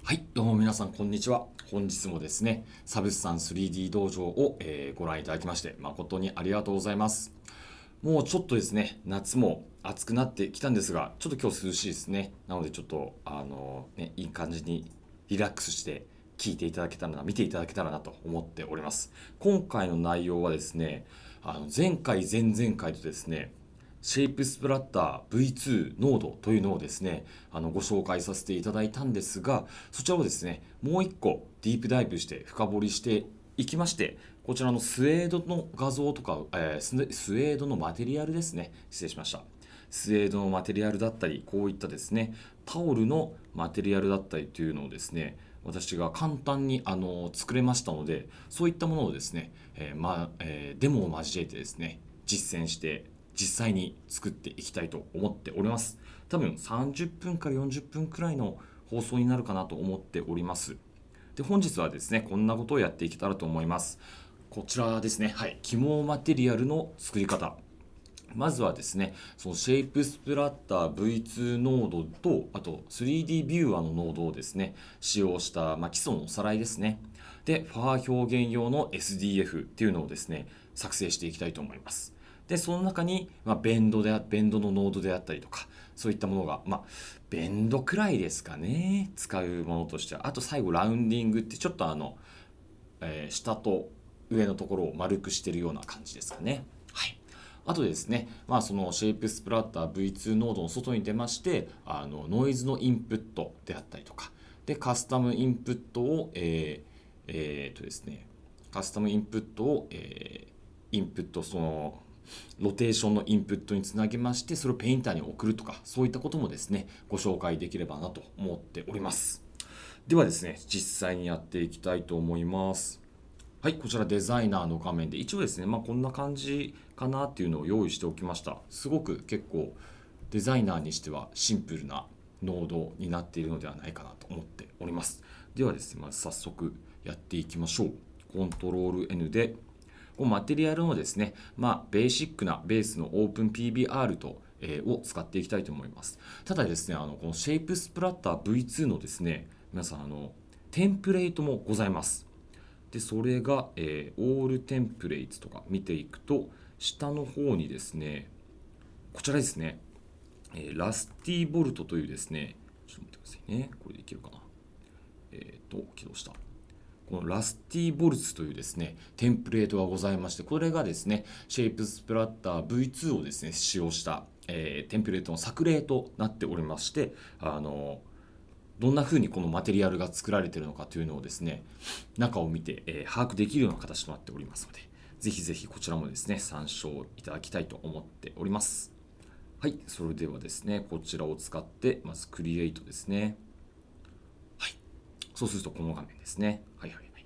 はい、どうも皆さんこんにちは。本日もですね、サブスタン 3D 道場を、ご覧いただきまして誠にありがとうございます。もうちょっとですね、夏も暑くなってきたんですが、ちょっと今日涼しいですね。なのでちょっといい感じにリラックスして聞いていただけたらな、見ていただけたらなと思っております。今回の内容はですね、前回前々回とですね、シェイプスプラッター V2 ノードというのをですね、ご紹介させていただいたんですが、そちらをですね、もう一個ディープダイブして深掘りしていきまして、こちらのスエードの画像とか、スエードのマテリアルですね。失礼しました。スエードのマテリアルだったり、こういったですね、タオルのマテリアルだったりというのをですね、私が簡単に作れましたので、そういったものをですね、デモを交えてですね、実践して実際に作っていきたいと思っております。多分30分から40分くらいの放送になるかなと思っております。で、本日はですね、こんなことをやっていけたらと思います。こちらですね、はい、肝マテリアルの作り方。まずはですね、そのシェイプスプラッター V2 ノードと、あと 3D ビューアーのノードをですね、使用した、基礎のおさらいですね。で、ファー表現用の SDF っていうのをですね、作成していきたいと思います。で、その中に、ベンドのノードであったりとか、そういったものが、ベンドくらいですかね、使うものとしては。あと最後、ラウンディングってちょっと下と上のところを丸くしてるような感じですかね。はい。あとですね、そのシェイプスプラッター V2 ノードの外に出まして、ノイズのインプットであったりとか、で、カスタムインプットを、ですね、カスタムインプットを、インプット、ロテーションのインプットにつなげまして、それをペインターに送るとか、そういったこともですね、ご紹介できればなと思っております。ではですね、実際にやっていきたいと思います。はい、こちらデザイナーの画面で一応ですね、こんな感じかなっていうのを用意しておきました。すごく結構デザイナーにしてはシンプルなノードになっているのではないかなと思っております。ではですね、まず早速やっていきましょう。コントロール N で、このマテリアルのですね、ベーシックなベースの OpenPBR と、を使っていきたいと思います。ただですね、このシェイプスプラッター V2 のですね、皆さん、テンプレートもございます。で、それが、オールテンプレイツとか見ていくと、下の方にですね、こちらですね、ラスティボルトというですね、ちょっと待ってくださいね。これでいけるかな。起動した。このラスティボルツというですね、テンプレートがございまして、これがですね、シェイプスプラッター V2 をですね、使用した、テンプレートの作例となっておりまして、どんな風にこのマテリアルが作られているのかというのをですね、中を見て、把握できるような形となっておりますので、ぜひぜひこちらもですね、参照いただきたいと思っております。はい、それではですね、こちらを使って、まずクリエイトですね。はい、そうするとこの画面ですね。はいはいはい。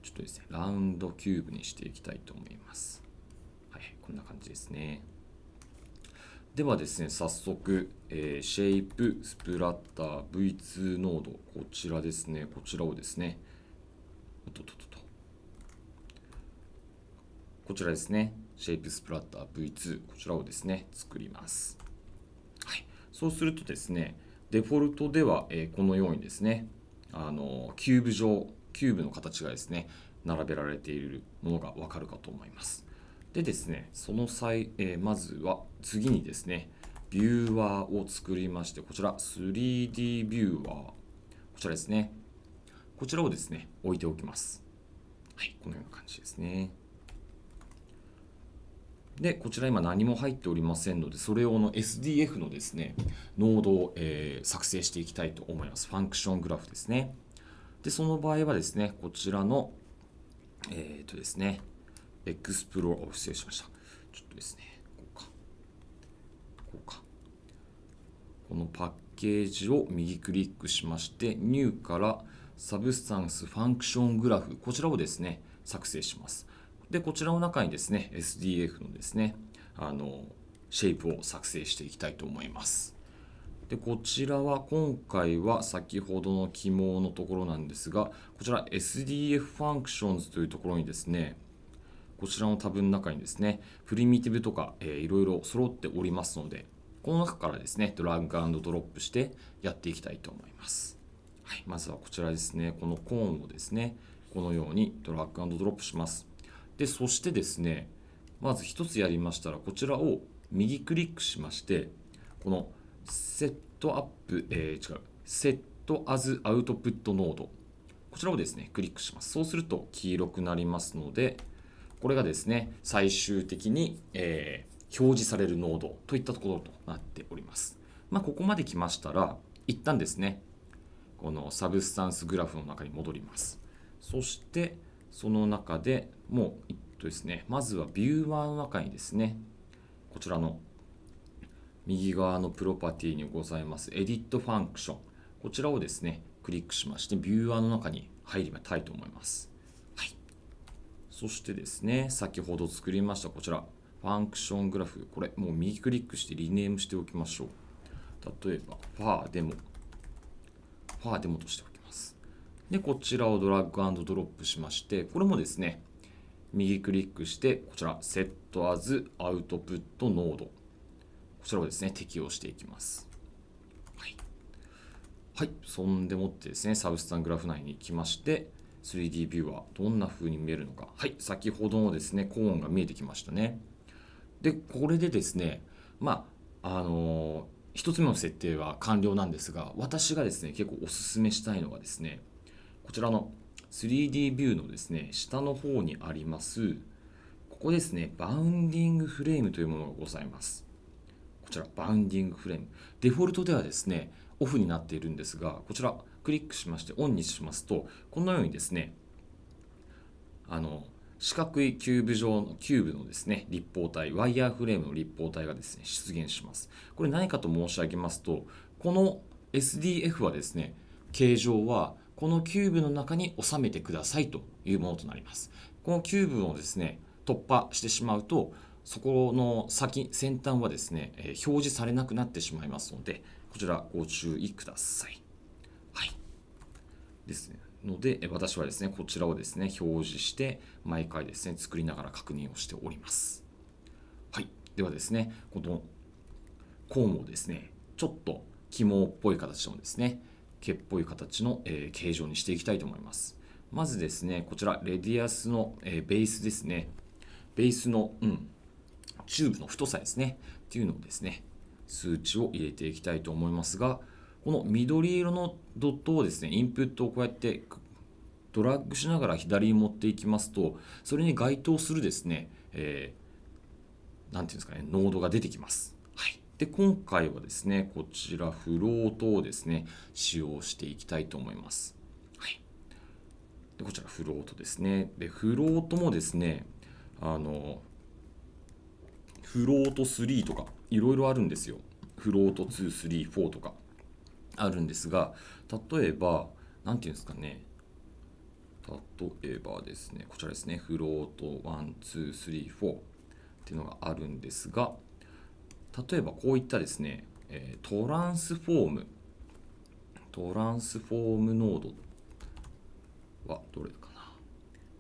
ちょっとですね、ラウンドキューブにしていきたいと思います。はい、こんな感じですね。ではですね、早速、シェイプスプラッター V2 ノード、こちらですね、こちらをですね、こちらですね、シェイプスプラッター V2、こちらをですね、作ります。はい、そうするとですね、デフォルトでは、このようにですね、キューブ状、キューブの形がですね、並べられているものがわかるかと思います。でですね、その際、まずは次にですね、ビューワーを作りまして、こちら 3D ビューワー、こちらですね、こちらをですね、置いておきます。はい、このような感じですね。で、こちら今何も入っておりませんので、それ用の SDF のですね、ノードを、作成していきたいと思います。ファンクショングラフですね。で、その場合はですね、こちらの、ですね、エクスプロー、失礼しました。ちょっとですね、こうか。このパッケージを右クリックしまして、ニューからサブスタンスファンクショングラフ、こちらをですね、作成します。で、こちらの中にですね、SDF のですね、シェイプを作成していきたいと思います。で、こちらは今回は先ほどの記号のところなんですが、こちら SDF ファンクションズというところにですね、こちらのタブの中にですね、プリミティブとか、いろいろ揃っておりますので、この中からですね、ドラッグアンドドロップしてやっていきたいと思います。はい、まずはこちらですね、このコーンをですね、このようにドラッグ&ドロップします。で、そしてですね、まず一つやりましたら、こちらを右クリックしまして、このセットアップ、セットアズアウトプットノード、こちらをですね、クリックします。そうすると黄色くなりますので、これがですね、最終的に、表示されるノードといったところとなっております。ここまで来ましたら、一旦ですね、このサブスタンスグラフの中に戻ります。そして、その中でもう、ですね、まずはビューワーの中にですね、こちらの右側のプロパティにございますエディットファンクション、こちらをですね、クリックしまして、ビューワーの中に入りたいと思います。はい。そしてですね、先ほど作りましたこちら、ファンクショングラフ、これもう右クリックしてリネームしておきましょう。例えば、ファーデモとしておきます。で、こちらをドラッグ&ドロップしまして、これもですね、右クリックして、こちら、セットアズアウトプットノード。こちらをですね、適用していきます。はい。はい。そんでもってですね、サブスタングラフ内に行きまして、3D ビューはどんな風に見えるのか。はい。先ほどのですね、コーンが見えてきましたね。で、これでですね、一つ目の設定は完了なんですが、私がですね、結構おすすめしたいのがですね、こちらの 3D ビューのですね、下の方にあります、ここですね、バウンディングフレームというものがございます。こちら、バウンディングフレーム。デフォルトではですね、オフになっているんですが、こちら、クリックしましてオンにしますと、このようにですね、四角いキューブのですね、立方体、ワイヤーフレームの立方体がですね、出現します。これ何かと申し上げますと、この SDF はですね、形状はこのキューブの中に収めてくださいというものとなります。このキューブをですね、突破してしまうと、そこの先端はですね、表示されなくなってしまいますので、こちらご注意ください。はい。ですね。ので、私はですね、こちらをですね、表示して、毎回ですね、作りながら確認をしております。はい。ではですね、このコーンをですね、ちょっと肝っぽい形のですね、毛っぽい形の、形状にしていきたいと思います。まずですね、こちら、レディアスの、ベースですね。ベースの、チューブの太さですね。っていうのをですね、数値を入れていきたいと思いますが、この緑色のドットをですね、インプットをこうやってドラッグしながら左に持っていきますと、それに該当するですね、なんていうんですかね、ノードが出てきます。はい。で、今回はですね、こちらフロートをですね、使用していきたいと思います。はい。で、こちらフロートですね。で、フロートもですね、フロート3とかいろいろあるんですよ。フロート2、3、4とかあるんですが、例えば、なんていうんですかね、例えばですね、こちらですね、フロート1、2、3、4っていうのがあるんですが、例えばこういったですね、トランスフォームノードはどれかな。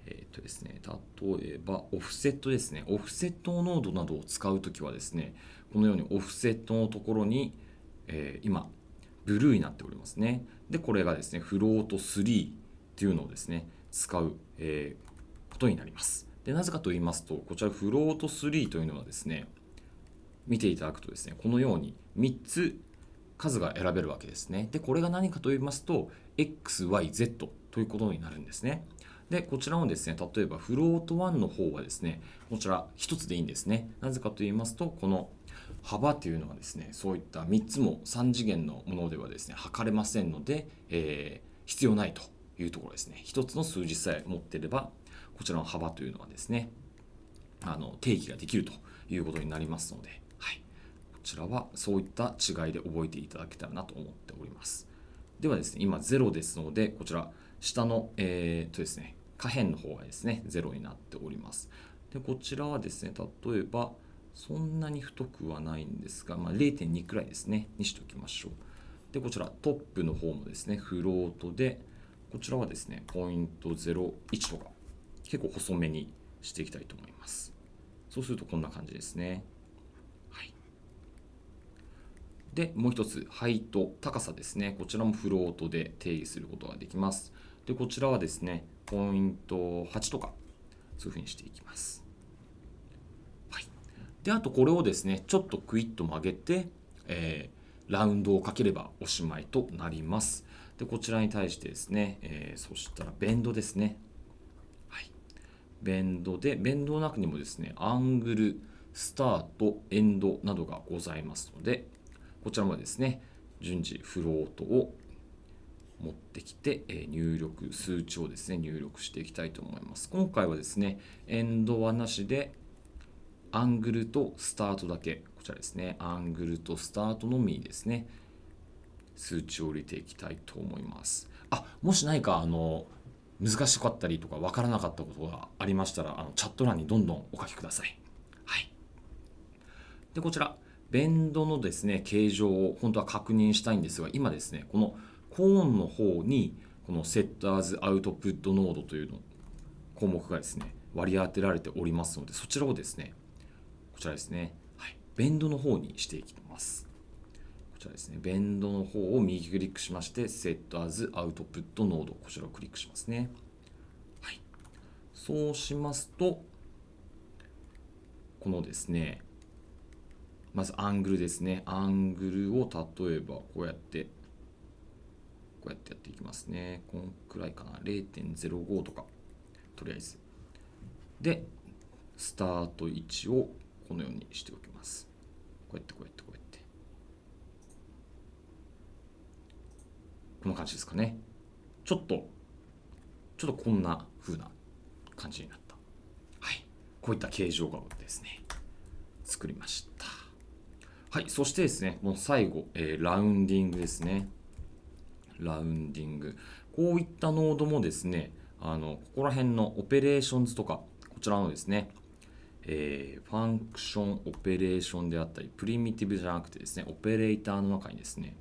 ですね、例えばオフセットですね。オフセットノードなどを使うときはですね、このようにオフセットのところに、今、ブルーになっておりますね。で、これがですね、フロート3っていうのをですね、使う、ことになります。で、なぜかと言いますと、こちらフロート3というのはですね、見ていただくとですね、このように3つ数が選べるわけですね。で、これが何かと言いますと、X、Y、Z ということになるんですね。で、こちらもですね、例えばフロート1の方はですね、こちら1つでいいんですね。なぜかと言いますと、この幅というのはですね、そういった3つも3次元のものではですね、測れませんので、必要ないというところですね。1つの数字さえ持っていれば、こちらの幅というのはですね、定義ができるということになりますので、はい、こちらはそういった違いで覚えていただけたらなと思っております。ではですね、今0ですので、こちら下の、ですね、下辺の方がですね、0になっております。で、こちらはですね、例えば、そんなに太くはないんですが、0.2 くらいですね、にしておきましょう。で、こちらトップの方もですね、フロートで、こちらはですね、ポイント01とか、結構細めにしていきたいと思います。そうするとこんな感じですね。はい。で、もう一つ、ハイト、高さですね。こちらもフロートで定義することができます。で、こちらはですね、ポイント8とか、そういうふうにしていきます。はい。で、あとこれをですね、ちょっとクイッと曲げて、ラウンドをかければおしまいとなります。で、こちらに対してですね、そしたらベンドですね。はい。ベンドで、ベンドの中にもですね、アングル、スタート、エンドなどがございますので、こちらもですね、順次フロートを持ってきて、数値をですね、入力していきたいと思います。今回はですね、エンドはなしで、アングルとスタートだけ、こちらですね、アングルとスタートのみですね、数値を入れていきたいと思います。もし何か難しかったりとか分からなかったことがありましたら、チャット欄にどんどんお書きください。はい。で、こちら、ベンドのですね、形状を本当は確認したいんですが、今ですね、このコーンの方に、この Set as Output Node というの項目がですね、割り当てられておりますので、そちらをですね、こちらですね、はい、ベンドの方にしていきます。こちらですね、ベンドの方を右クリックしまして、Set as Output Node、こちらをクリックしますね。はい。そうしますと、このですね、まずアングルですね。アングルを例えばこうやってやっていきますね。こんくらいかな。0.05 とか、とりあえず。で、スタート位置をこのようにしておきます。こうやって。こんな感じですかね。ちょっとこんな風な感じになった。はい。こういった形状がですね、作りました。はい。そしてですね、もう最後、ラウンディングですね。ラウンディング。こういったノードもですね、ここら辺のオペレーションズとか、こちらのですね、ファンクションオペレーションであったり、プリミティブじゃなくてですね、オペレーターの中にですね、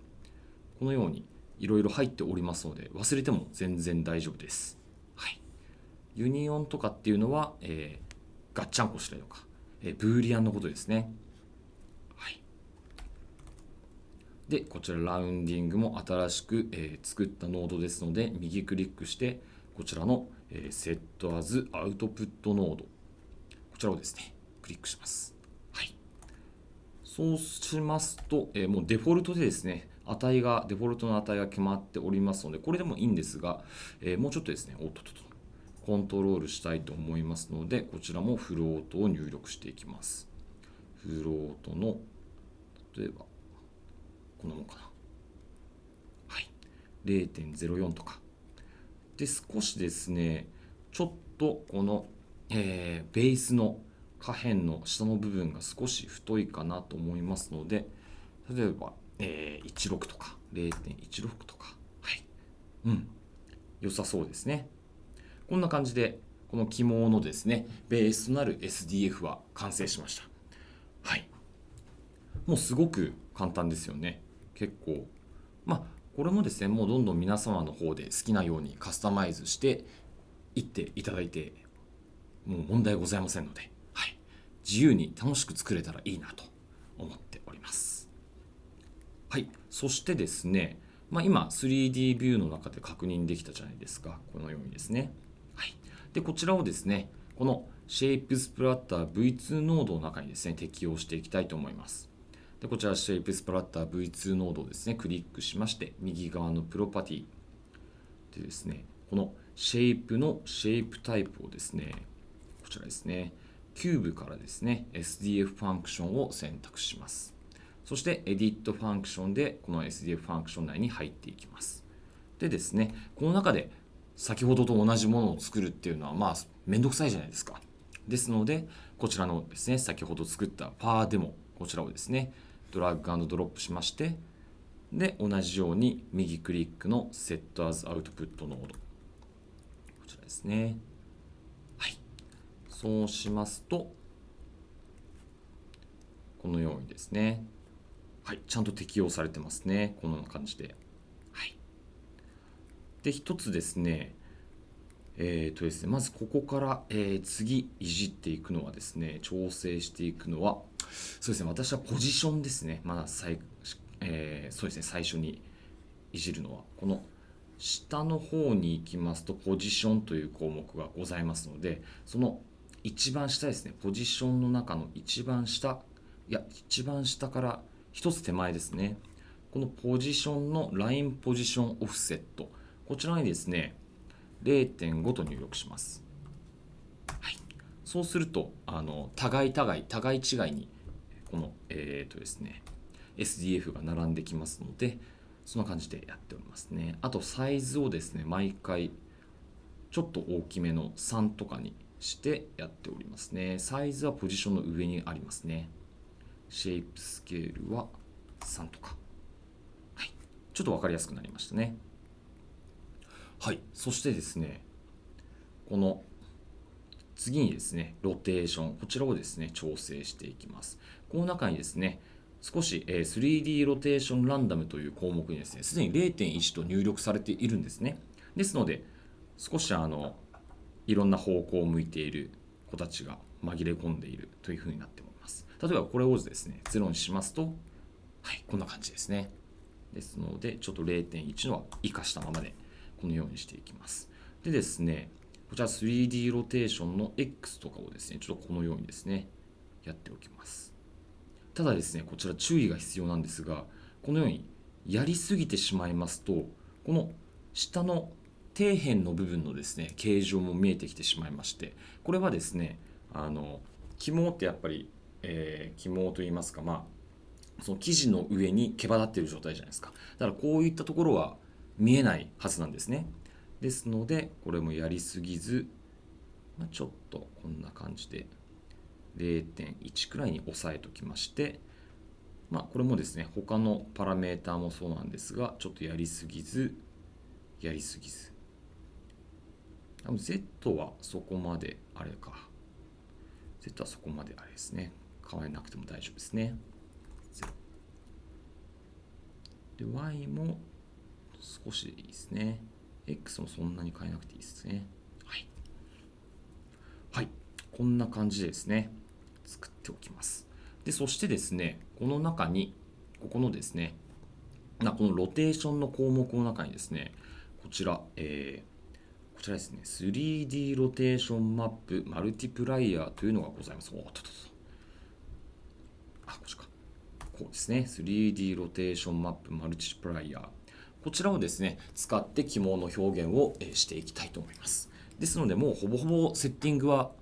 このようにいろいろ入っておりますので、忘れても全然大丈夫です。はい。ユニオンとかっていうのは、ガッチャンコしたりとか、ブーリアンのことですね。はい。で、こちらラウンディングも新しく、作ったノードですので、右クリックして、こちらの、Set as Output Node、こちらをですね、クリックします。はい。そうしますと、もうデフォルトでですね、デフォルトの値が決まっておりますので、これでもいいんですが、もうちょっとですね、コントロールしたいと思いますので、こちらもフロートを入力していきます。フロートの、例えば、こんなもんかな。はい。0.04 とか。で、少しですね、ちょっとこの、ベースの下辺の下の部分が少し太いかなと思いますので、例えば、16とか、0.16 とか。はい。良さそうですね。こんな感じで、この起毛のですね、ベースとなる SDF は完成しました。はい。もうすごく簡単ですよね。結構。これもですね、もうどんどん皆様の方で好きなようにカスタマイズしていっていただいて、もう問題ございませんので、はい。自由に楽しく作れたらいいなと思っております。はい。そしてですね、今 3D ビューの中で確認できたじゃないですか。このようにですね。はい。で、こちらをですね、この Shape Splatter V2 ノードの中にですね、適用していきたいと思います。で、こちら Shape Splatter V2 ノードをですね、クリックしまして、右側のプロパティでですね、この Shape の Shape タイプをですね、こちらですね、キューブからですね、SDF ファンクションを選択します。そして Edit ファンクションでこの SDF ファンクション内に入っていきます。でですね、この中で先ほどと同じものを作るっていうのはめんどくさいじゃないですか。ですので、こちらのですね、先ほど作ったパーデモ、こちらをですね、ドラッグ&ドロップしまして、で、同じように右クリックの Set as Output Node、こちらですね。はい。そうしますと、このようにですね、はい、ちゃんと適用されてますね。このような感じで。はい。で、一つですね、まずここから、次いじっていくのはですね、調整していくのは、そうですね、私はポジションですね。まだそうですね、最初にいじるのは、この下の方に行きますと、ポジションという項目がございますので、その一番下ですね、ポジションの中の一番下、一番下から一つ手前ですね、このポジションのラインポジションオフセット、こちらにですね、0.5 と入力します。はい、そうすると、互い違いに、この、ですね、SDF が並んできますので、そんな感じでやっておりますね。あと、サイズをですね、毎回、ちょっと大きめの3とかにしてやっておりますね。サイズはポジションの上にありますね。シェイプスケールは3とか。はい。ちょっと分かりやすくなりましたね。はい。そしてですね、この次にですね、ロテーション、こちらをですね、調整していきます。この中にですね、少し 3D ロテーションランダムという項目にですね、すでに 0.1 と入力されているんですね。ですので、少しいろんな方向を向いている子たちが紛れ込んでいるというふうになっております。例えばこれをですね、0にしますと、はい、こんな感じですね。ですので、ちょっと 0.1 のは生かしたままで、このようにしていきます。でですね、こちら 3D ロテーションの X とかをですね、ちょっとこのようにですね、やっておきます。ただですね、こちら注意が必要なんですが、このようにやりすぎてしまいますと、この下の底辺の部分のですね、形状も見えてきてしまいまして、これはですね、起毛ってやっぱり、起毛といいますか、その生地の上に毛羽立っている状態じゃないですか。だからこういったところは見えないはずなんですね。ですので、これもやりすぎず、ちょっとこんな感じで 0.1 くらいに抑えておきまして、これもですね、他のパラメーターもそうなんですが、ちょっとやりすぎず、やりすぎず。Z はそこまであれか。Z はそこまであれですね。変えなくても大丈夫ですね。で、Y も少しでいいですね。X もそんなに変えなくていいですね。はい。はい。こんな感じでですね、作っておきます。で、そしてですね、この中に、ここのですね、このロテーションの項目の中にですね、こちらですね、3D ロテーションマップマルティプライヤーというのがございます。こっちか。こうですね、3D ロテーションマップマルティプライヤー。こちらをですね、使って起毛の表現をしていきたいと思います。ですので、もうほぼほぼセッティングは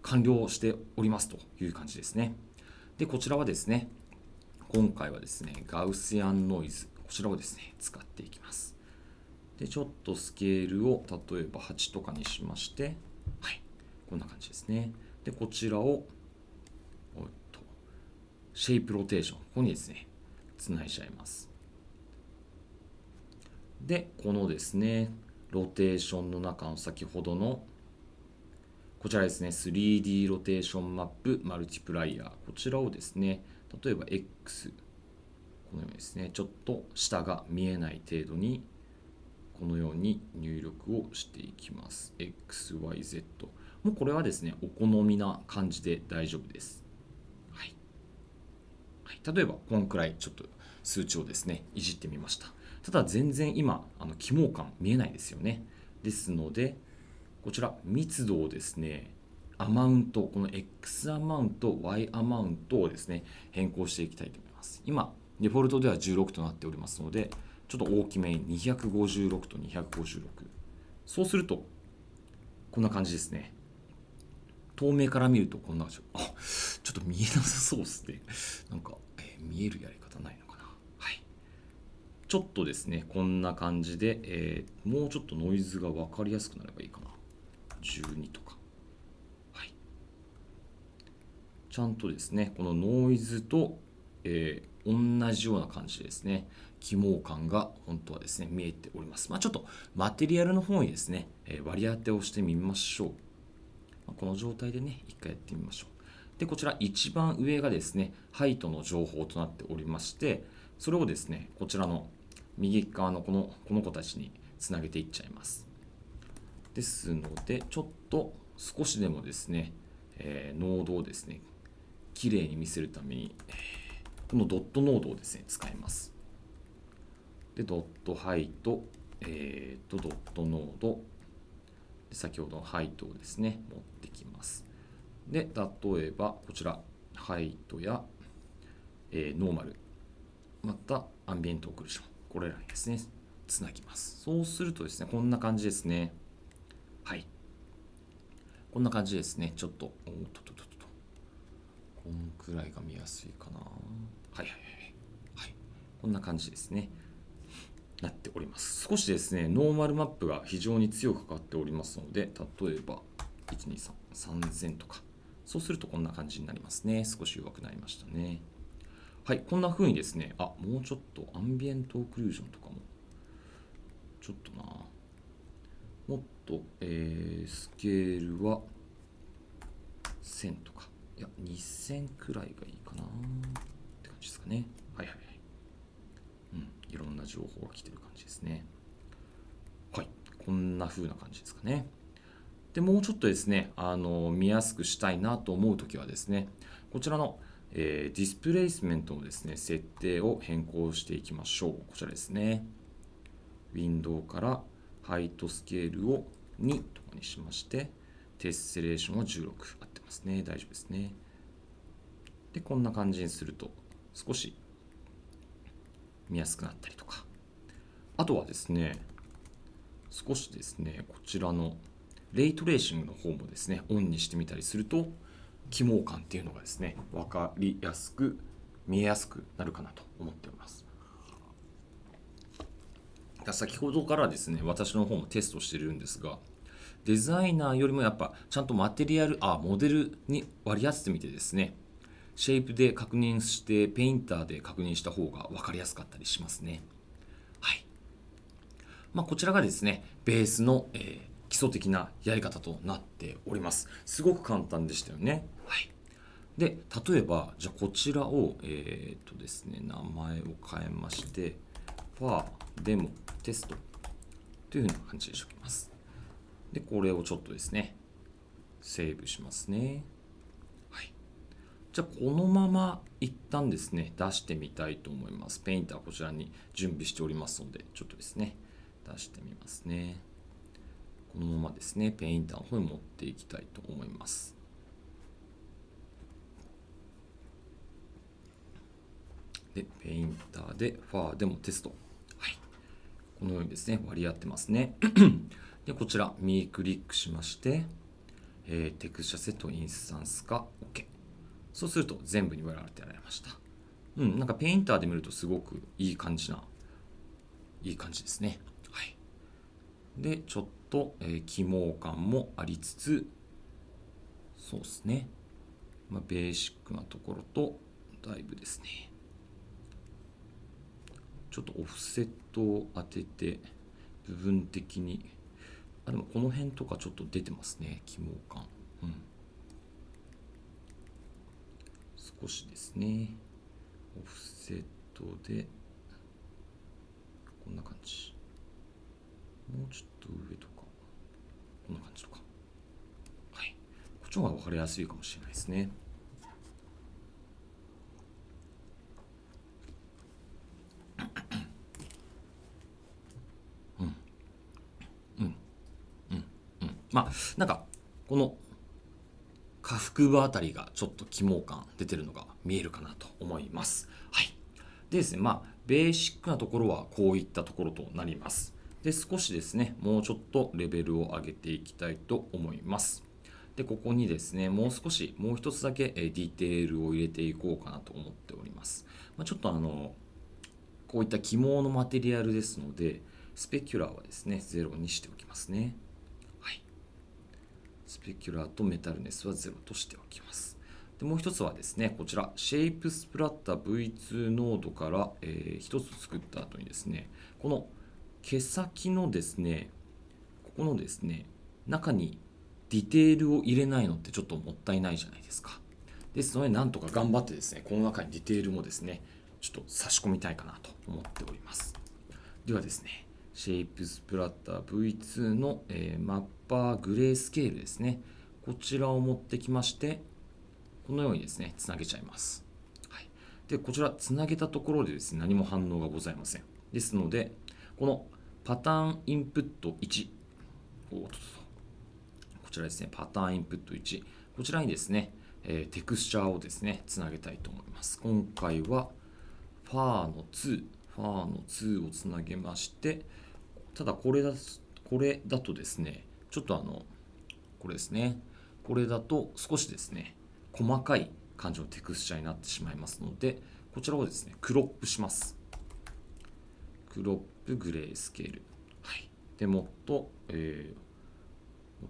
完了しておりますという感じですね。で、こちらはですね、今回はですね、ガウシアンノイズ、こちらをですね、使っていきます。で、ちょっとスケールを例えば8とかにしまして、はい、こんな感じですね。で、こちらを、シェイプロテーション、ここにですね、つないじゃいます。で、このですね、ロテーションの中の先ほどの、こちらですね、3D ロテーションマップマルティプライヤー、こちらをですね、例えば X、このようにですね、ちょっと下が見えない程度に、このように入力をしていきます。XYZ。もうこれはですね、お好みな感じで大丈夫です。はい。はい、例えば、こんくらいちょっと数値をですね、いじってみました。ただ全然今、起毛感見えないですよね。ですので、こちら密度をですね、アマウント、この X アマウント、Y アマウントをですね、変更していきたいと思います。今、デフォルトでは16となっておりますので、ちょっと大きめに256と256。そうすると、こんな感じですね。遠目から見るとこんな感じ。ちょっと見えなさそうですね。なんか、見えるやり方ないのかな。はい。ちょっとですね、こんな感じで、もうちょっとノイズが分かりやすくなればいいかな。12とか。はい。ちゃんとですね、このノイズと、同じような感じですね。起毛感が本当はですね、見えております。ちょっとマテリアルの方にですね、割り当てをしてみましょう。この状態でね、一回やってみましょう。で、こちら一番上がですね、ハイトの情報となっておりまして、それをですね、こちらの右側のこの子たちにつなげていっちゃいます。ですので、ちょっと少しでもですね、ノードをですね、綺麗に見せるために、このドットノードをですね、使います。で、ドットハイト、ドットノード、先ほどのハイトをですね、持ってきます。で、例えば、こちら、ハイトや、ノーマル、またアンビエントオクルージョン、これらにですね、つなぎます。そうするとですね、こんな感じですね。はい。こんな感じですね。ちょっと、こんくらいが見やすいかな。はいはいはい。はい。こんな感じですね。なっております。少しですね、ノーマルマップが非常に強くかかっておりますので、例えば、123、3000とか。そうするとこんな感じになりますね。少し弱くなりましたね。はい、こんな風にですね、もうちょっとアンビエントオクルージョンとかも、ちょっとな、もっと、スケールは1000とか、いや、2000くらいがいいかなって感じですかね。はいはいはい。いろんな情報が来てる感じですね。はい、こんな風な感じですかね。で、もうちょっとですね、見やすくしたいなと思うときはですね、こちらの、ディスプレイスメントのですね、設定を変更していきましょう。こちらですね。ウィンドウからハイトスケールを2とかにしまして、テッセレーションは16。合ってますね。大丈夫ですね。で、こんな感じにすると、少し見やすくなったりとか。あとはですね、少しですね、こちらのレイトレーシングの方もですね、オンにしてみたりすると、起毛感っていうのがですね、分かりやすく、見えやすくなるかなと思っております。先ほどからですね、私の方もテストしてるんですが、デザイナーよりもやっぱちゃんとマテリアル、モデルに割り当ててみてですね、シェイプで確認して、ペインターで確認した方が分かりやすかったりしますね。はい。こちらがですね、ベースの、基礎的なやり方となっております。すごく簡単でしたよね。はい。で、例えば、じゃあこちらを、ですね、名前を変えまして、ファーデモテストというふうな感じにしておきます。で、これをちょっとですね、セーブしますね。はい。じゃあ、このまま一旦ですね、出してみたいと思います。ペインターこちらに準備しておりますので、ちょっとですね、出してみますね。このままですね、ペインターの方に持っていきたいと思います。で、ペインターでファーでもテスト。はい。このようにですね、割り当ってますね。で、こちら、右クリックしまして、テクスチャセットインスタンスか OK。そうすると全部に割り当てられました。なんかペインターで見るとすごくいい感じですね。はい。で、ちょっと、起毛感もありつつ、そうですね。ベーシックなところと、だいぶですね。ちょっとオフセットを当てて、部分的に、でもこの辺とかちょっと出てますね、起毛感。少しですね。オフセットで、こんな感じ。もうちょっと上とか、こんな感じとか。はい。こっちの方が分かりやすいかもしれないですね。なんか、この下腹部あたりがちょっと起毛感出てるのが見えるかなと思います。はい。でですね、ベーシックなところはこういったところとなります。で、少しですね、もうちょっとレベルを上げていきたいと思います。で、ここにですね、もう一つだけディテールを入れていこうかなと思っております。ちょっとこういった起毛のマテリアルですので、スペキュラーはですね、0にしておきますね。はい。スペキュラーとメタルネスは0としておきます。で、もう一つはですね、こちら、シェイプスプラッタ V2 ノードから、一つ作った後にですね、この毛先のですね、ここのですね、中にディテールを入れないのってちょっともったいないじゃないですか。ですので、なんとか頑張ってですね、この中にディテールもですね、ちょっと差し込みたいかなと思っております。ではですね、シェイプスプラッター V2 の、マッパーグレースケールですね。こちらを持ってきまして、このようにですね、つなげちゃいます。はい。で、こちら、つなげたところでですね、何も反応がございません。ですので、このパターンインプット1、こちらですね、パターンインプット1、こちらにですね、テクスチャーをですね、つなげたいと思います。今回はファーの2をつなげまして、ただこれだとですね、ちょっとこれですね、これだと少しですね、細かい感じのテクスチャーになってしまいますので、こちらをですね、クロップします。クロップグレースケール。はい。で、もっと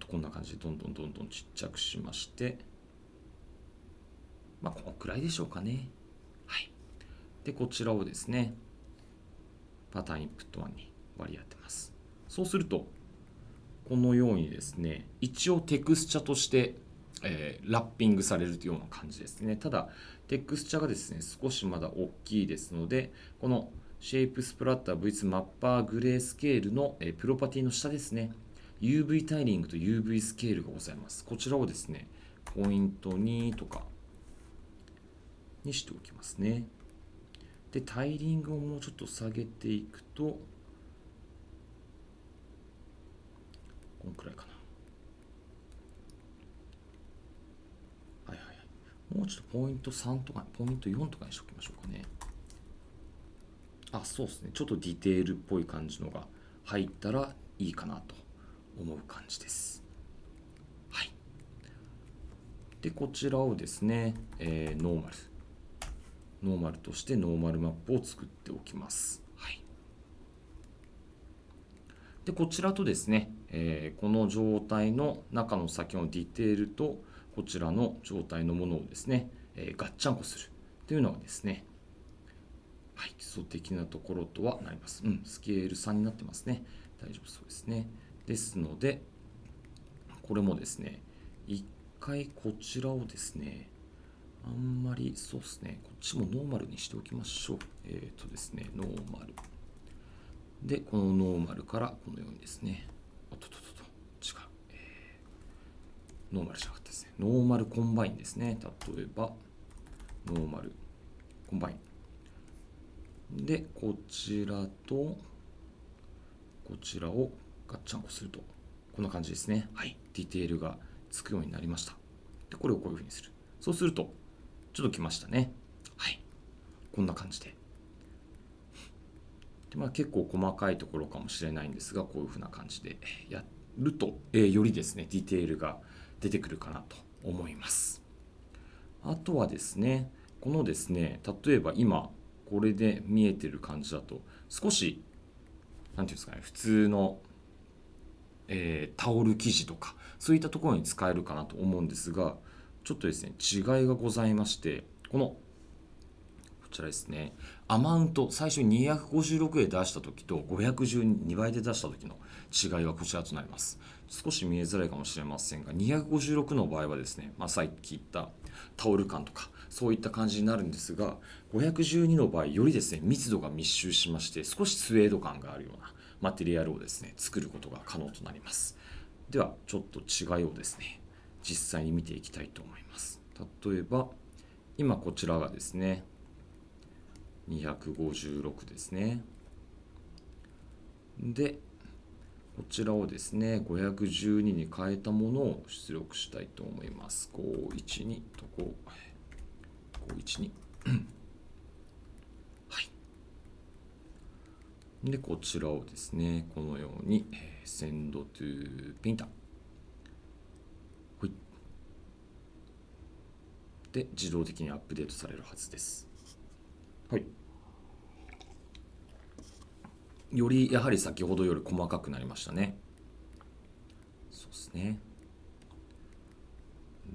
こんな感じでどんどんちっちゃくしまして、このくらいでしょうかね。はい。で、こちらをですね、パターンインプット1に割り当てます。そうすると、このようにですね、一応テクスチャとして、ラッピングされるというような感じですね。ただ、テクスチャがですね、少しまだ大きいですので、このシェイプスプラッター V2 マッパーグレースケールの、プロパティの下ですね、UV タイリングと UV スケールがございます。こちらをですね、ポイント2とかにしておきますね。で、タイリングをもうちょっと下げていくと、このくらいかな。はいはいはい。もうちょっとポイント3とか、ポイント4とかにしておきましょうかね。そうですね。ちょっとディテールっぽい感じのが入ったらいいかなと思う感じです。はい。で、こちらをですね、ノーマルとしてノーマルマップを作っておきます。はい。で、こちらとですね、この状態の中の先のディテールとこちらの状態のものをですね、ガッチャンコするというのがですね、はい、基礎的なところとはなります。スケール3になってますね。大丈夫そうですね。ですので、これもですね、一回こちらをですね、あんまりそうですね、こっちもノーマルにしておきましょう。ですね、ノーマル。で、このノーマルからこのようにですね、違う。ノーマルじゃなかったですね。ノーマルコンバインですね。例えば、ノーマルコンバイン。で、こちらと、こちらをガッチャンコすると、こんな感じですね。はい。ディテールがつくようになりました。で、これをこういうふうにする。そうすると、ちょっときましたね。はい。こんな感じで。で、結構細かいところかもしれないんですが、こういうふうな感じでやると、よりですね、ディテールが出てくるかなと思います。あとはですね、このですね、例えば今、これで見えてる感じだと、少し、なんていうんですかね、普通の、タオル生地とか、そういったところに使えるかなと思うんですが、ちょっとですね、違いがございまして、こちらですね、アマウント、最初に256で出した時と512倍で出した時の違いはこちらとなります。少し見えづらいかもしれませんが、256の場合はですね、さっき言ったタオル感とか、そういった感じになるんですが、512の場合、よりですね、密度が密集しまして、少しスウェード感があるようなマテリアルをですね、作ることが可能となります。では、ちょっと違いをですね、実際に見ていきたいと思います。例えば、今こちらがですね、256ですね。で、こちらをですね、512に変えたものを出力したいと思います。512と512。はい。で、こちらをですね、このように、send to printer。はい。で、自動的にアップデートされるはずです。はい。よりやはり先ほどより細かくなりましたね。そうですね。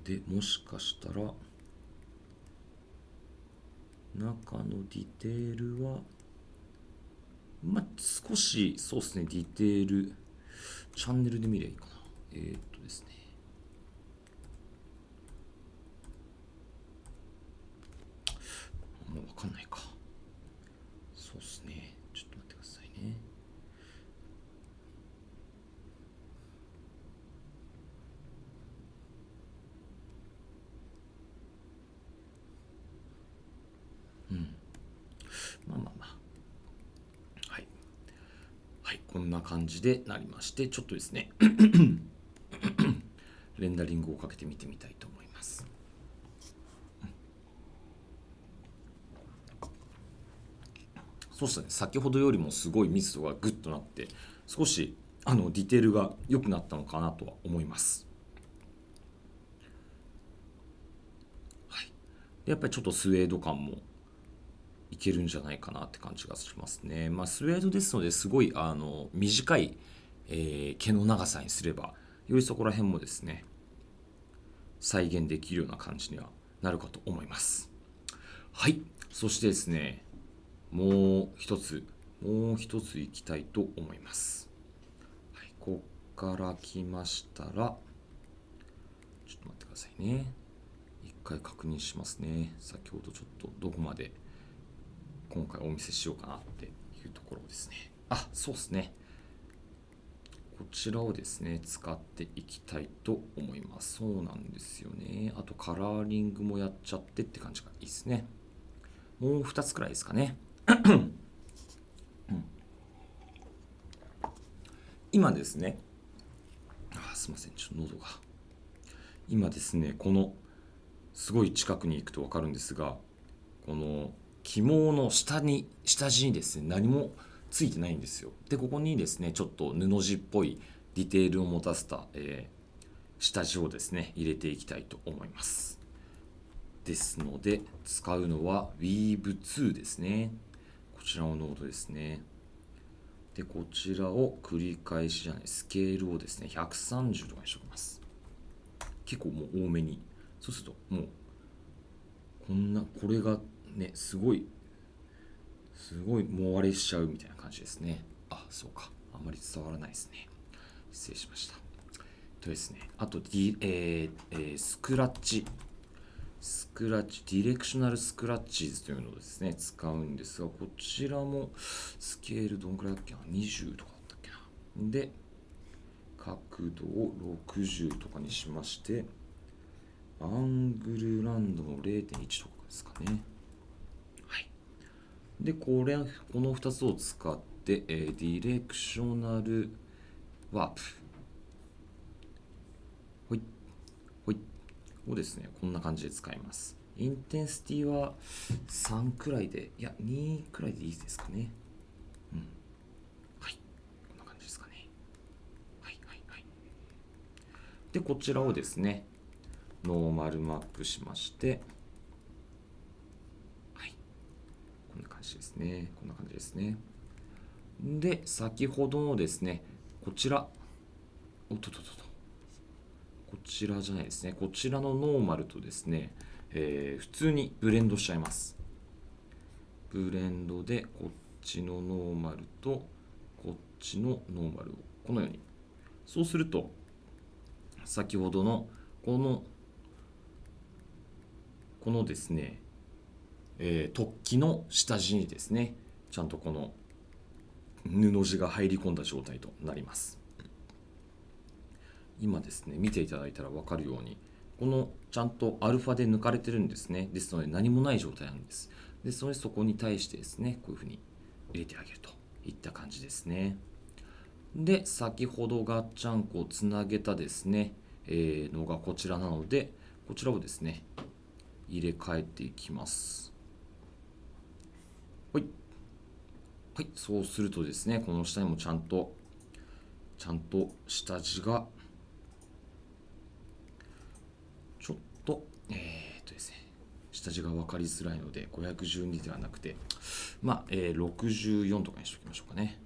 で、もしかしたら中のディテールは少しそうですね、ディテールチャンネルで見ればいいかな。ですね、もう分かんないか。そうですね、ちょっと待ってくださいね。はい。んな感じでなりまして、ちょっとですねレンダリングをかけてみてみたいと思います。そうしたね、先ほどよりもすごい密度がグッとなって、少しディテールが良くなったのかなとは思います。はい、でやっぱりちょっとスウェード感もいけるんじゃないかなって感じがしますね。スウェードですのですごい短い、毛の長さにすればよりそこら辺もですね再現できるような感じにはなるかと思います。はい、そしてですねもう一ついきたいと思います。はい、ここから来ましたらちょっと待ってくださいね。一回確認しますね。先ほどちょっとどこまで今回お見せしようかなっていうところですね。そうですね。こちらをですね使っていきたいと思います。そうなんですよね。あとカラーリングもやっちゃってって感じがいいですね。もう2つくらいですかね。今ですね、すいません、ちょっと喉が。今ですね、このすごい近くに行くと分かるんですが、この起毛の下地にですね、何もついてないんですよ。で、ここにですね、ちょっと布地っぽいディテールを持たせた、下地をですね、入れていきたいと思います。ですので、使うのは Weave2 ですね。こちらのノードですね。で、こちらを繰り返しじゃない、スケールをですね、130とかにしておきます。結構もう多めに。そうすると、もう、これがね、すごいもう割れしちゃうみたいな感じですね。そうか。あんまり伝わらないですね。失礼しました。ですね、あと、スクラッチ、ディレクショナルスクラッチーズというのをですね、使うんですが、こちらもスケールどんくらいだっけな、20とかだったっけな。で、角度を60とかにしまして、アングルランドも 0.1 とかですかね。はい。で、この2つを使って、ディレクショナルワープ。ほい。ほい。をですね、こんな感じで使います。インテンシティは3くらいで、いや、2くらいでいいですかね。はい。こんな感じですかね。はい。で、こちらをですね、ノーマルマップしまして、はい。こんな感じですね。で、先ほどのですね、こちら、こちらじゃないですね。こちらのノーマルとですね、普通にブレンドしちゃいます。ブレンドで、こっちのノーマルと、こっちのノーマルを、このように。そうすると、先ほどの、このですね、突起の下地にですね、ちゃんとこの布地が入り込んだ状態となります。今ですね、見ていただいたら分かるように、このちゃんとアルファで抜かれてるんですね。ですので何もない状態なんです。ですのでそこに対してですね、こういうふうに入れてあげるといった感じですね。で、先ほどガッチャンコをつなげたですね、のがこちらなので、こちらをですね、入れ替えていきます。はい。はい、そうするとですね、この下にもちゃんと下地がちょっとですね、下地が分かりづらいので512ではなくて64とかにしておきましょうかね。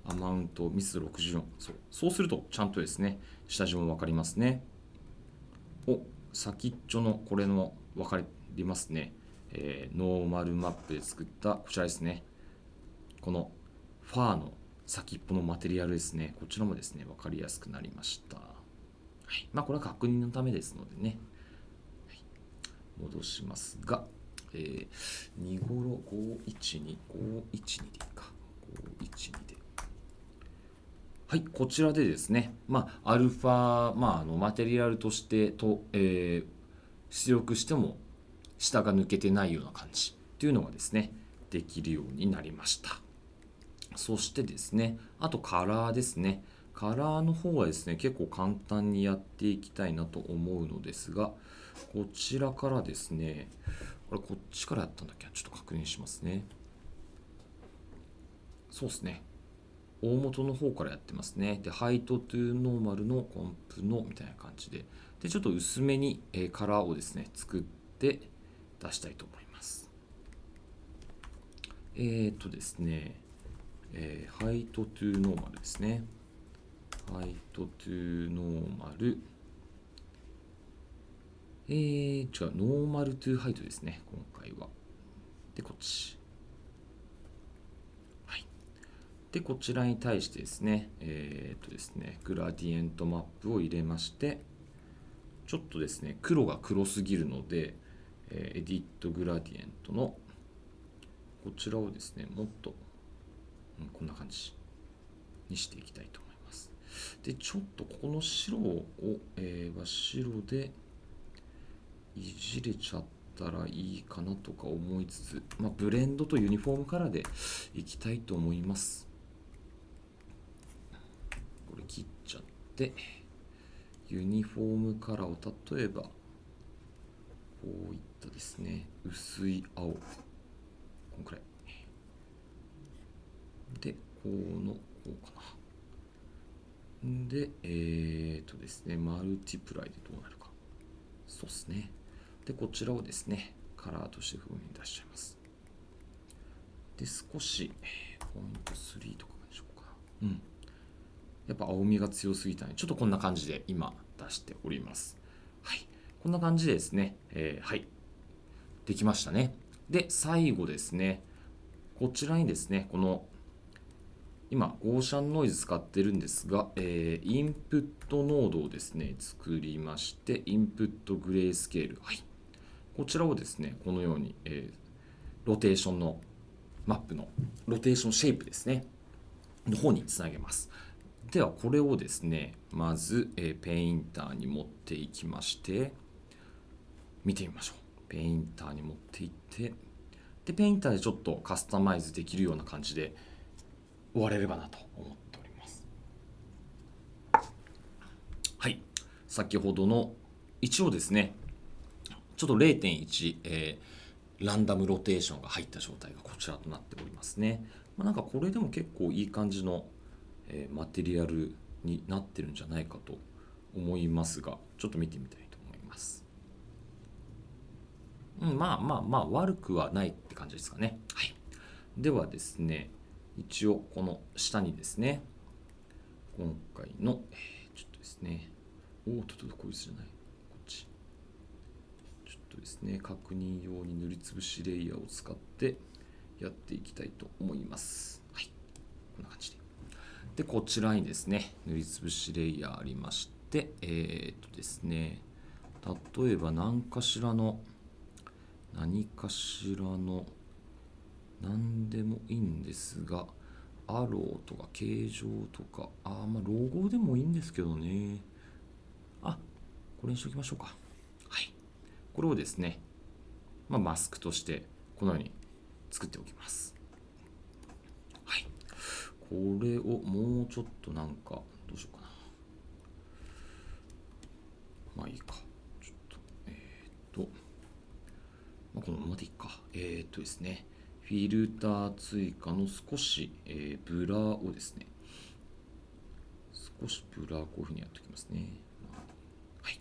アマウント密度64。そうするとちゃんとですね下地も分かりますね。先っちょのこれの分かりますね。ノーマルマップで作ったこちらですね。このファーの先っぽのマテリアルですね。こちらもですね分かりやすくなりました。はい、これは確認のためですのでね、はい、戻しますが、2頃512でいいか、512で、はい、こちらでですね、アルファ、マテリアルとして出力しても下が抜けてないような感じというのがですねできるようになりました。そしてですね、あとカラーですね。カラーの方はですね、結構簡単にやっていきたいなと思うのですが、こちらからですね、こっちからやったんだっけ、ちょっと確認しますね。そうですね。大元の方からやってますね。で、ハイトトゥーノーマルのコンプのみたいな感じで、で、ちょっと薄めに、カラーをですね、作って出したいと思います。ですね、ハイトトゥーノーマルですね。ハイトトゥーノーマル。違う、ノーマルトゥーハイトですね、今回は。で、こっち。はい。で、こちらに対してですね、グラディエントマップを入れまして、ちょっとですね、黒が黒すぎるので、エディットグラディエントのこちらをですね、もっと、こんな感じにしていきたいと思います。で、ちょっとここの白を、白でいじれちゃったらいいかなとか思いつつ、ブレンドとユニフォームカラーでいきたいと思います。これ切っちゃって、ユニフォームカラーを例えば、こういったですね、薄い青、こんくらい。で、こうかな。で、ですね、マルティプライでどうなるか。そうですね。で、こちらをですね、カラーとして風に出しちゃいます。で、少し、ポイント3とかにしようかな。やっぱ青みが強すぎたので、ちょっとこんな感じで今出しております。はい。こんな感じでですね、はい。できましたね。で、最後ですね、こちらにですね、この今、ゴーシャンノイズ使ってるんですが、インプットノードをですね、作りまして、インプットグレースケール。はい。こちらをですね、このように、ロテーションのマップのロテーションシェイプですね、の方につなげます。では、これをですね、まず、ペインターに持っていきまして、見てみましょう。ペインターに持っていって、で、ペインターでちょっとカスタマイズできるような感じで終われればなと思っております。はい。先ほどの一応ですね、ちょっと 0.1、ランダムロテーションが入った状態がこちらとなっておりますね。なんかこれでも結構いい感じの、マテリアルになってるんじゃないかと思いますが、ちょっと見てみたいと思います。悪くはないって感じですかね。はい。ではですね、一応この下にですね、今回の、ちょっとですね、こいつじゃない。こっち。ちょっとですね、確認用に塗りつぶしレイヤーを使ってやっていきたいと思います。はい。こんな感じで。で、こちらにですね、塗りつぶしレイヤーありまして、ですね、例えば何かしらの、何でもいいんですが、アローとか形状とか、ロゴでもいいんですけどね。これにしておきましょうか。はい。これをですね、マスクとしてこのように作っておきます。はい。これをもうちょっとどうしようかな。いいか。ちょっと、このままでいいか。ですね、フィルター追加の少し、ブラーをですね、こういうふうにやっておきますね。はい。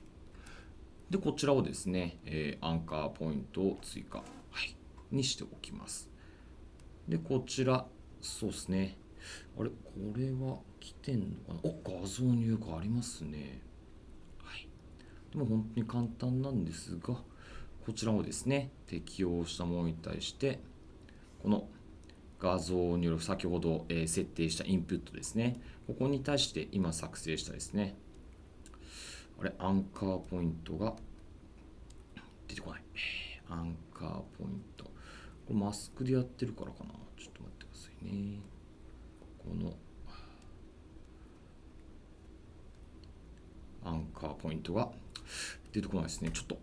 で、こちらをですね、アンカーポイントを追加、にしておきます。で、こちら、そうですね。これは来てんのかな。画像入力ありますね。はい。でも本当に簡単なんですが、こちらをですね、適用したものに対して、この画像入力、先ほど設定したインプットですね。ここに対して今作成したですね、アンカーポイントが出てこない。アンカーポイント。これマスクでやってるからかな。ちょっと待ってくださいね。このアンカーポイントが出てこないですね。ちょっと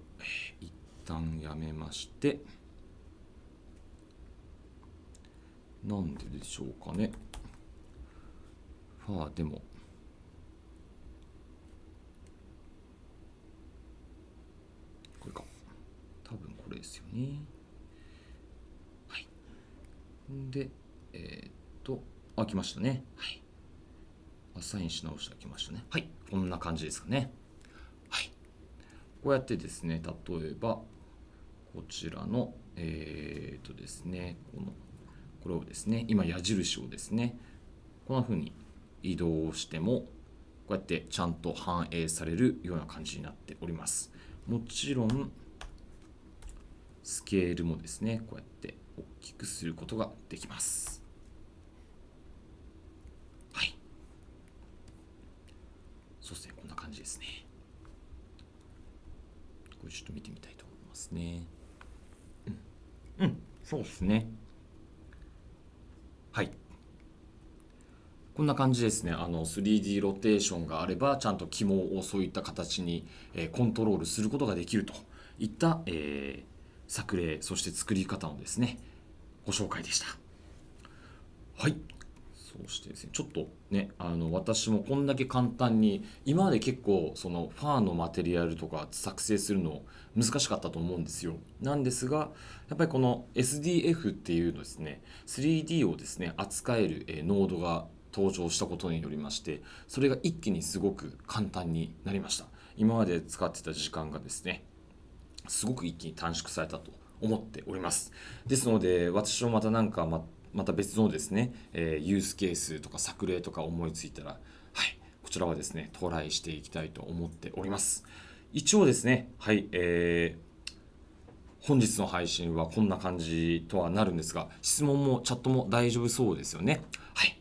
一旦やめまして、なんででしょうかね。ファーでもこれか、多分これですよね。はい。で来ましたね。はい。アサインし直してきましたね。はい。こんな感じですかね。はい。こうやってですね、例えばこちらのですね、これをですね、今矢印をですね、こんな風に移動してもこうやってちゃんと反映されるような感じになっております。もちろんスケールもですね、こうやって大きくすることができます。はい。そうですね、こんな感じですね。これちょっと見てみたいと思いますね。そうですね。はい。こんな感じですね。3D ロテーションがあれば、ちゃんと肝をそういった形に、コントロールすることができるといった、作例、そして作り方のですね、ご紹介でした。はい。そうしてですね、ちょっとね、私もこんだけ簡単に、今まで結構、そのファーのマテリアルとか作成するの難しかったと思うんですよ。なんですが、やっぱりこの SDF っていうのですね、3D をですね、扱えるノードが登場したことによりまして、それが一気にすごく簡単になりました。今まで使ってた時間がですね、すごく一気に短縮されたと思っております。ですので、私もまたまた別のですね、ユースケースとか作例とか思いついたら、はい、こちらはですね、トライしていきたいと思っております。一応ですね、はい、本日の配信はこんな感じとはなるんですが、質問もチャットも大丈夫そうですよね。はい。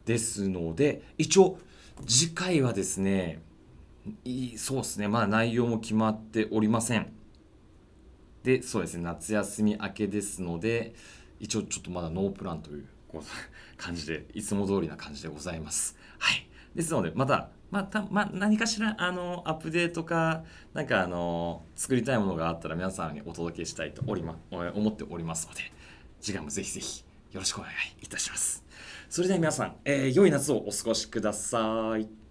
ですので、一応、次回はですね、そうですね、まだ内容も決まっておりません。で、そうですね、夏休み明けですので、一応ちょっとまだノープランという感じで、いつも通りな感じでございます。はい。ですので、何かしら、アップデートか、作りたいものがあったら皆さんにお届けしたいと思っておりますので、次回もぜひぜひよろしくお願いいたします。それでは皆さん、良い夏をお過ごしください。